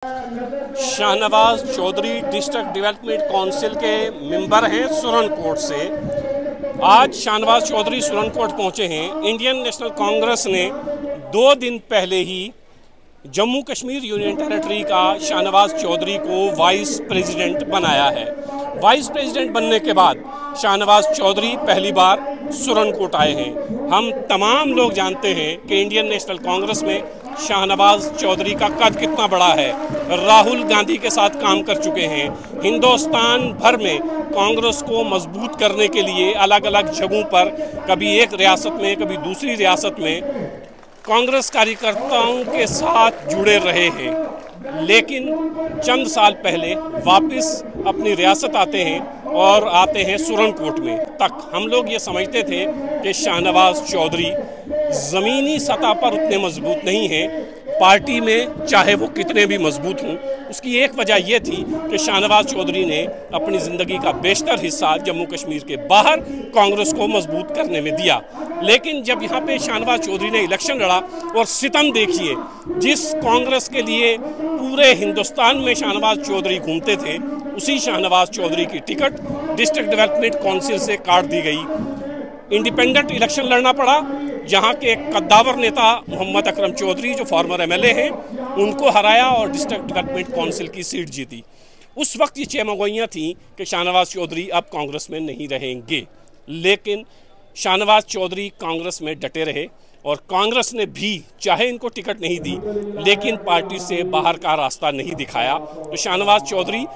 Shahnawaz Chaudhary district development council के member हैं सुरनकोट से। आज शाहनवाज चौधरी सुरनकोट पहुंचे हैं। इंडियन नेशनल कांग्रेस ने 2 दिन पहले ही जम्मू कश्मीर यूनियन टेरिटरी का शाहनवाज चौधरी को वाइस प्रेसिडेंट बनाया है। वाइस प्रेसिडेंट बनने के बाद शाहनवाज चौधरी पहली बार सुरनकोट आए हैं। हम तमाम लोग जानते हैं कि इंडियन नेशनल कांग्रेस में शाहनवाज चौधरी का कद कितना बड़ा है। राहुल गांधी के साथ काम कर चुके हैं। हिंदुस्तान भर में कांग्रेस को मजबूत करने के लिए अलग अलग जगहों पर, कभी एक रियासत में कभी दूसरी रियासत में, कांग्रेस कार्यकर्ताओं के साथ जुड़े रहे हैं। लेकिन चंद साल पहले वापस अपनी रियासत आते हैं और आते हैं सुरनकोट में। तक हम लोग ये समझते थे कि शाहनवाज चौधरी ज़मीनी सतह पर उतने मजबूत नहीं हैं। पार्टी में चाहे वो कितने भी मजबूत हों, उसकी एक वजह यह थी कि शाहनवाज चौधरी ने अपनी ज़िंदगी का बेशतर हिस्सा जम्मू कश्मीर के बाहर कांग्रेस को मजबूत करने में दिया। लेकिन जब यहाँ पे शाहनवाज चौधरी ने इलेक्शन लड़ा, और सितम देखिए, जिस कांग्रेस के लिए पूरे हिंदुस्तान में शाहनवाज चौधरी घूमते थे, उसी शाहनवाज चौधरी की टिकट डिस्ट्रिक्ट डेवलपमेंट काउंसिल से काट दी गई। इंडिपेंडेंट इलेक्शन लड़ना पड़ा, जहां के कद्दावर नेता मोहम्मद अकरम चौधरी जो फॉर्मर एमएलए हैं, उनको हराया और डिस्ट्रिक्ट डेवलपमेंट काउंसिल की सीट जीती। उस वक्त ये चेमगोइयाँ थीं कि शाहनवाज चौधरी अब कांग्रेस में नहीं रहेंगे। लेकिन शाहनवाज चौधरी कांग्रेस में डटे रहे और कांग्रेस ने भी चाहे इनको टिकट नहीं दी, लेकिन पार्टी से बाहर का रास्ता नहीं दिखाया। तो शाहनवाज चौधरी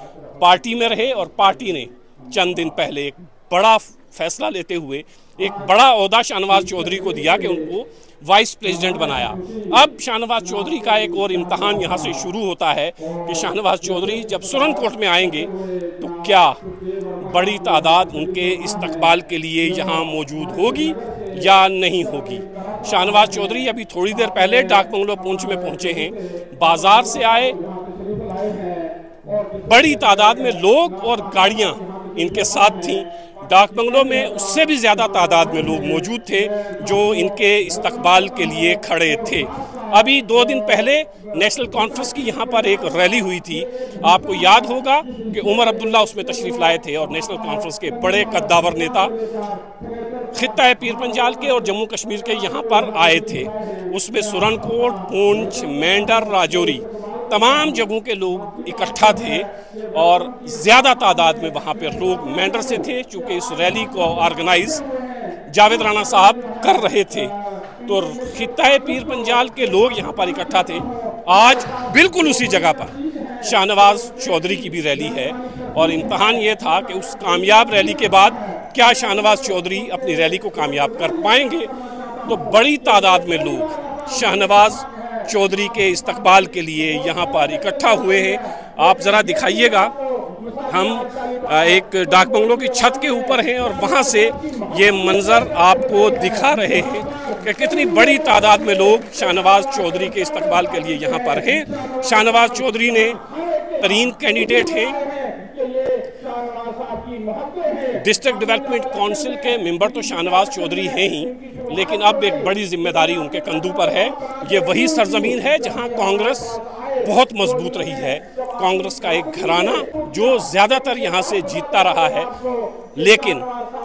पार्टी में रहे और पार्टी ने चंद दिन पहले एक बड़ा फैसला लेते हुए एक बड़ा ओहदा शाहनवाज चौधरी को दिया कि उनको वाइस प्रेसिडेंट बनाया। अब शाहनवाज चौधरी का एक और इम्तहान यहाँ से शुरू होता है कि शाहनवाज चौधरी जब सुरनकोट में आएंगे तो क्या बड़ी तादाद उनके इस्तकबाल के लिए यहाँ मौजूद होगी या नहीं होगी। शाहनवाज चौधरी अभी थोड़ी देर पहले डाक बंगलो पुंछ में पहुँचे हैं। बाजार से आए, बड़ी तादाद में लोग और गाड़ियाँ इनके साथ थीं। डाक बंगलों में उससे भी ज़्यादा तादाद में लोग मौजूद थे जो इनके इस्तकबाल के लिए खड़े थे। अभी 2 दिन पहले नेशनल कॉन्फ्रेंस की यहाँ पर एक रैली हुई थी। आपको याद होगा कि उमर अब्दुल्ला उसमें तशरीफ़ लाए थे और नेशनल कॉन्फ्रेंस के बड़े कद्दावर नेता खित्ता पीर पंजाल के और जम्मू कश्मीर के यहाँ पर आए थे। उसमें सुरनकोट, पुंछ, मेंढर, राजौरी, तमाम जगहों के लोग इकट्ठा थे और ज़्यादा तादाद में वहाँ पर लोग मेंढर से थे, चूँकि इस रैली को ऑर्गेनाइज जावेद राणा साहब कर रहे थे। तो खित्ता पीर पंजाल के लोग यहाँ पर इकट्ठा थे। आज बिल्कुल उसी जगह पर शाहनवाज चौधरी की भी रैली है और इम्तहान ये था कि उस कामयाब रैली के बाद क्या शाहनवाज चौधरी अपनी रैली को कामयाब कर पाएंगे। तो बड़ी तादाद में लोग शाहनवाज चौधरी के इस्तकबाल के लिए यहाँ पर इकट्ठा हुए हैं। आप ज़रा दिखाइएगा, हम एक डाक बंगलों की छत के ऊपर हैं और वहाँ से ये मंज़र आपको दिखा रहे हैं कि कितनी बड़ी तादाद में लोग शाहनवाज चौधरी के इस्तकबाल के लिए यहाँ पर हैं। शाहनवाज चौधरी ने तरीन कैंडिडेट हैं। डिस्ट्रिक्ट डेवलपमेंट काउंसिल के मेंबर तो शाहनवाज चौधरी हैं ही, लेकिन अब एक बड़ी जिम्मेदारी उनके कंधों पर है। ये वही सरजमीन है जहां कांग्रेस बहुत मजबूत रही है। कांग्रेस का एक घराना जो ज़्यादातर यहां से जीतता रहा है। लेकिन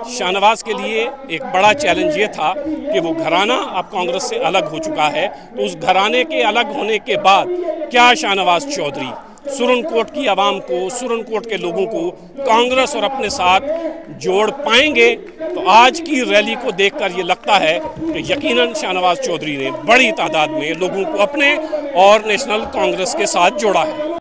शाहनवाज के लिए एक बड़ा चैलेंज ये था कि वो घराना अब कांग्रेस से अलग हो चुका है। तो उस घराने के अलग होने के बाद क्या शाहनवाज चौधरी सुरनकोट की आवाम को, सुरनकोट के लोगों को कांग्रेस और अपने साथ जोड़ पाएंगे। तो आज की रैली को देखकर ये लगता है कि यकीनन शाहनवाज चौधरी ने बड़ी तादाद में लोगों को अपने और नेशनल कांग्रेस के साथ जोड़ा है।